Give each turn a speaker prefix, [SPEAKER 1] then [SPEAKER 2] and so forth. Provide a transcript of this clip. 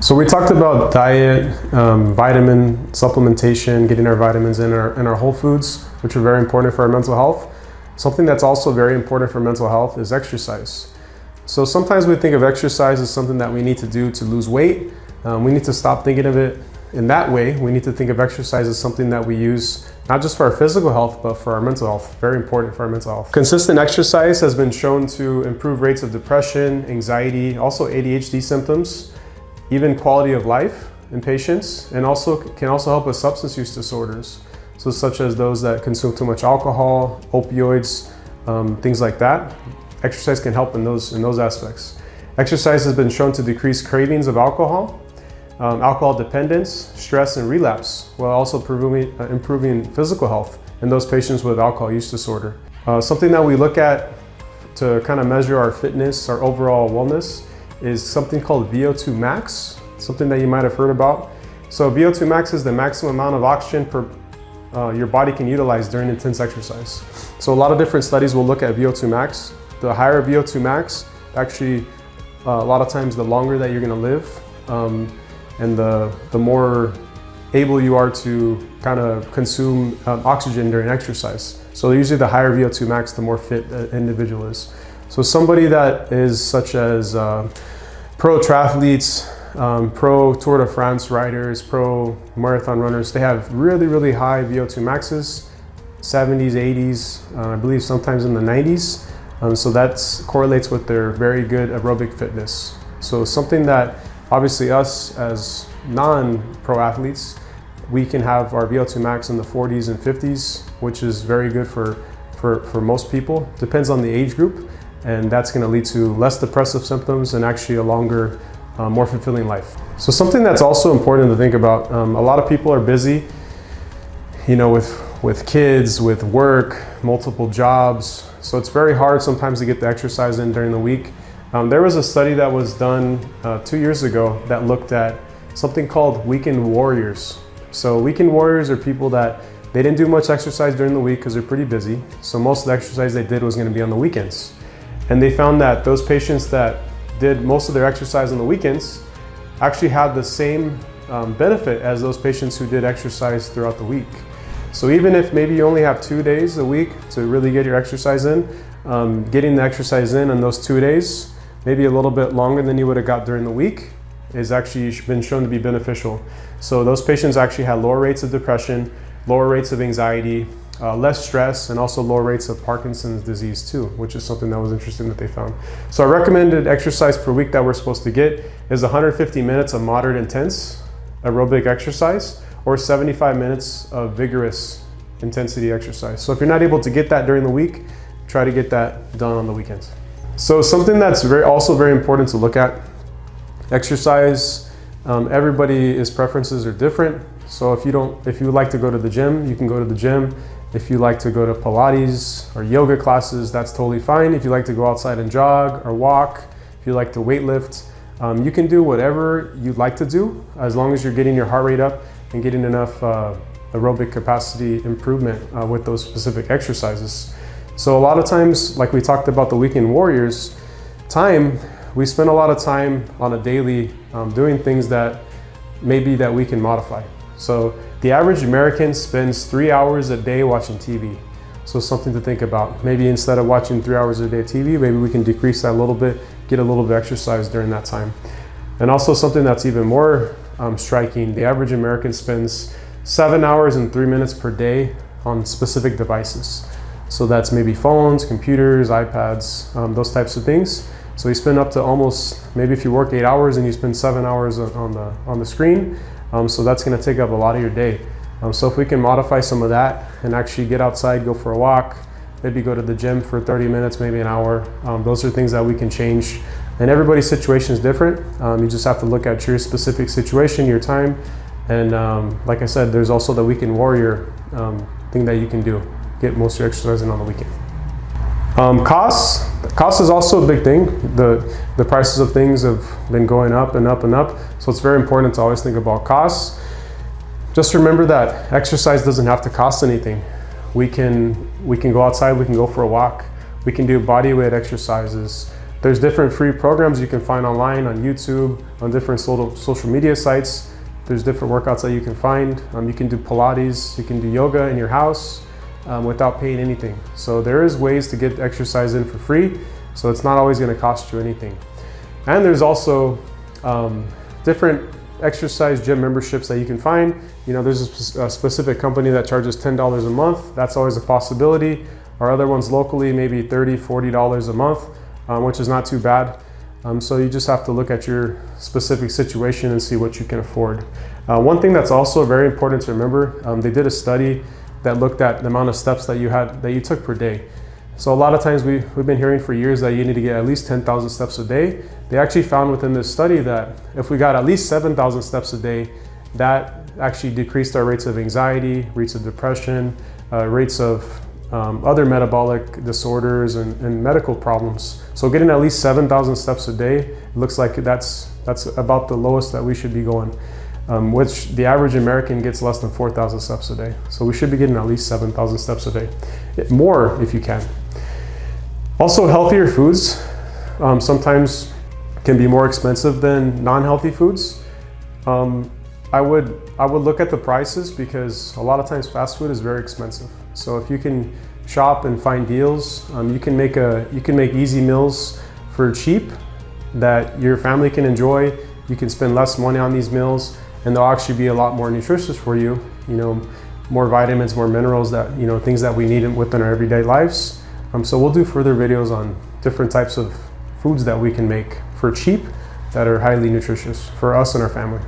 [SPEAKER 1] So we talked about diet, vitamin supplementation, getting our vitamins in our whole foods, which are very important for our mental health. Something that's also very important for mental health is exercise. So sometimes we think of exercise as something that we need to do to lose weight. We need to stop thinking of it in that way. We need to think of exercise as something that we use not just for our physical health, but for our mental health. Very important for our mental health. Consistent exercise has been shown to improve rates of depression, anxiety, also ADHD symptoms, even quality of life in patients, and can also help with substance use disorders. So such as those that consume too much alcohol, opioids, things like that. Exercise can help in those aspects. Exercise has been shown to decrease cravings of alcohol, alcohol dependence, stress, and relapse, while also improving physical health in those patients with alcohol use disorder. Something that we look at to kind of measure our fitness, our overall wellness, is something called VO2 max, something that you might have heard about. So VO2 max is the maximum amount of oxygen your body can utilize during intense exercise. So a lot of different studies will look at VO2 max. The higher VO2 max, actually a lot of times the longer that you're gonna live, and the more able you are to kind of consume oxygen during exercise. So usually the higher VO2 max, the more fit an individual is. So somebody that is such as pro triathletes, pro Tour de France riders, pro marathon runners, they have really, really high VO2 maxes, 70s, 80s, I believe sometimes in the 90s. So that correlates with their very good aerobic fitness. So something that obviously us as non-pro athletes, we can have our VO2 max in the 40s and 50s, which is very good for most people. Depends on the age group. And that's going to lead to less depressive symptoms and actually a longer, more fulfilling life. So something that's also important to think about, a lot of people are busy, with kids, with work, multiple jobs. So it's very hard sometimes to get the exercise in during the week. There was a study that was done 2 years ago that looked at something called weekend warriors. So weekend warriors are people that they didn't do much exercise during the week because they're pretty busy. So most of the exercise they did was going to be on the weekends. And they found that those patients that did most of their exercise on the weekends actually had the same benefit as those patients who did exercise throughout the week. So even if maybe you only have 2 days a week to really get your exercise in, getting the exercise in on those 2 days, maybe a little bit longer than you would have got during the week, is actually been shown to be beneficial. So those patients actually had lower rates of depression, lower rates of anxiety, less stress, and also lower rates of Parkinson's disease too, which is something that was interesting that they found. So our recommended exercise per week that we're supposed to get is 150 minutes of moderate intense aerobic exercise or 75 minutes of vigorous intensity exercise. So if you're not able to get that during the week, try to get that done on the weekends. So something that's also very important to look at, exercise, everybody's preferences are different. So if you like to go to the gym, you can go to the gym. If you like to go to Pilates or yoga classes, that's totally fine. If you like to go outside and jog or walk, if you like to weight lift, you can do whatever you'd like to do as long as you're getting your heart rate up and getting enough aerobic capacity improvement with those specific exercises. So a lot of times, like we talked about the weekend warriors, we spend a lot of time on a daily doing things that we can modify. So the average American spends 3 hours a day watching TV. So something to think about. Maybe instead of watching 3 hours a day of TV, maybe we can decrease that a little bit, get a little bit of exercise during that time. And also something that's even more striking, the average American spends 7 hours and 3 minutes per day on specific devices. So that's maybe phones, computers, iPads, those types of things. So you spend up to almost, maybe if you work 8 hours and you spend 7 hours on the screen, so that's going to take up a lot of your day. So if we can modify some of that and actually get outside, go for a walk, maybe go to the gym for 30 minutes, maybe an hour, those are things that we can change. And everybody's situation is different. You just have to look at your specific situation, your time. And like I said, there's also the weekend warrior thing that you can do. Get most of your exercise in on the weekend. Cost is also a big thing. The prices of things have been going up and up and up. So it's very important to always think about costs. Just remember that exercise doesn't have to cost anything. We can go outside, we can go for a walk, we can do body weight exercises, There's different free programs you can find online on YouTube, on different social media sites. There's different workouts that you can find. You can do Pilates, you can do yoga in your house without paying anything. So there is ways to get exercise in for free, so it's not always going to cost you anything. And there's also different exercise gym memberships that you can find. You know, there's a specific company that charges $10 a month. That's always a possibility. Or other ones locally, maybe $30, $40 a month, which is not too bad. So you just have to look at your specific situation and see what you can afford. One thing that's also very important to remember, they did a study that looked at the amount of steps that you took per day. So a lot of times we've been hearing for years that you need to get at least 10,000 steps a day. They actually found within this study that if we got at least 7,000 steps a day, that actually decreased our rates of anxiety, rates of depression, rates of other metabolic disorders and medical problems. So getting at least 7,000 steps a day, it looks like that's about the lowest that we should be going, which the average American gets less than 4,000 steps a day. So we should be getting at least 7,000 steps a day, more if you can. Also, healthier foods sometimes can be more expensive than non-healthy foods. I would look at the prices, because a lot of times fast food is very expensive. So if you can shop and find deals, you can make easy meals for cheap that your family can enjoy. You can spend less money on these meals, and they'll actually be a lot more nutritious for you. You know, more vitamins, more minerals, that, you know, things that we need within our everyday lives. So we'll do further videos on different types of foods that we can make for cheap that are highly nutritious for us and our family.